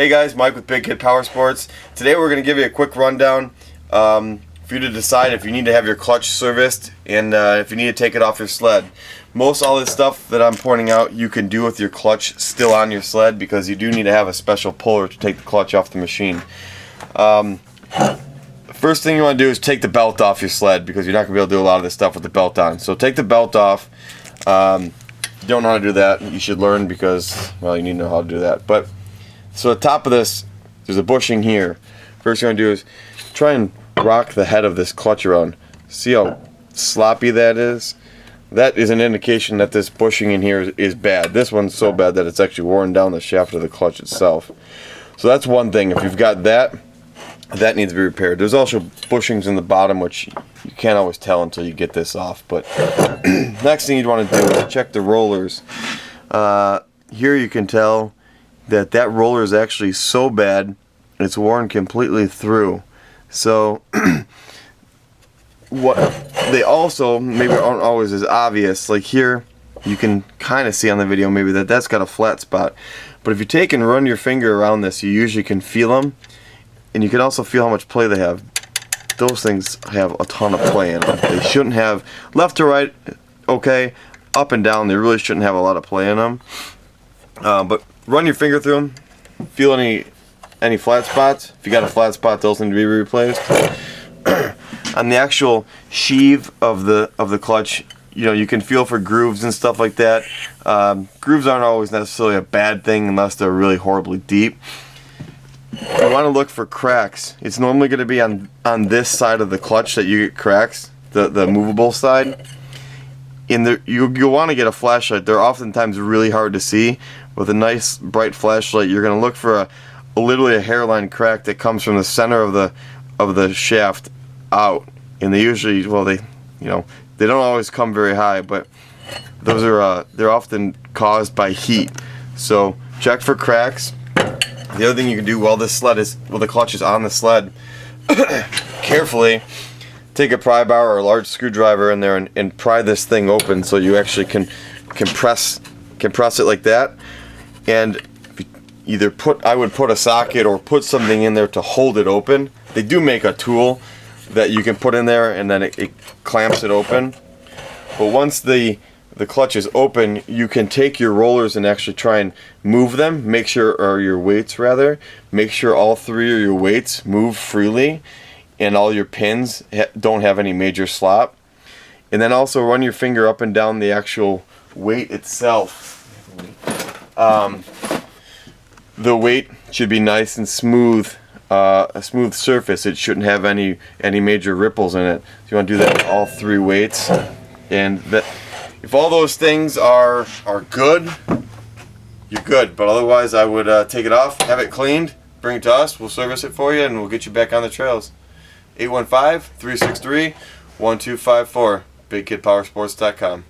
Hey guys, Mike with Big Kid Powersports. Today we're going to give you a quick rundown for you to decide if you need to have your clutch serviced and if you need to take it off your sled. Most all this stuff that I'm pointing out you can do with your clutch still on your sled, because you do need to have a special puller to take the clutch off the machine. First thing you want to do is take the belt off your sled, because you're not going to be able to do a lot of this stuff with the belt on. So take the belt off. If you don't know how to do that, you should learn, because, well, you need to know how to do that. But so at the top of this, there's a bushing here. First thing you're going to do is try and rock the head of this clutch around. See how sloppy that is? That is an indication that this bushing in here is bad. This one's so bad that it's actually worn down the shaft of the clutch itself. So that's one thing. If you've got that, that needs to be repaired. There's also bushings in the bottom, which you can't always tell until you get this off. But next thing you'd want to do is check the rollers. Here you can tell that roller is actually so bad it's worn completely through. So what they also maybe aren't always as obvious, like here you can kind of see on the video maybe that's got a flat spot, but if you take and run your finger around this, you usually can feel them, and you can also feel how much play they have. Those things have a ton of play in them. They shouldn't have. Left to right, okay. Up and down, they really shouldn't have a lot of play in them. But run your finger through them. Feel any flat spots. If you got a flat spot, those need to be replaced. On the actual sheave of the clutch, you know, you can feel for grooves and stuff like that. Grooves aren't always necessarily a bad thing unless they're really horribly deep. You want to look for cracks. It's normally going to be on this side of the clutch that you get cracks, the movable side. You'll want to get a flashlight. They're oftentimes really hard to see. With a nice bright flashlight, you're going to look for literally a hairline crack that comes from the center of the shaft out. And they usually, well, they don't always come very high, but those are they're often caused by heat. So check for cracks. The other thing you can do while the clutch is on the sled, carefully take a pry bar or a large screwdriver in there and pry this thing open, so you actually can press it like that. And I would put a socket or put something in there to hold it open. They do make a tool that you can put in there, and then it clamps it open. But once the clutch is open, you can take your rollers and actually try and move them. Or your weights rather. Make sure all three of your weights move freely, and all your pins don't have any major slop. And then also run your finger up and down the actual weight itself. The weight should be nice and smooth, a smooth surface. It shouldn't have any major ripples in it. So you want to do that with all three weights, and if all those things are good, you're good. But otherwise, I would take it off, have it cleaned, bring it to us. We'll service it for you, and we'll get you back on the trails. 815-363-1254. BigKidPowersports.com.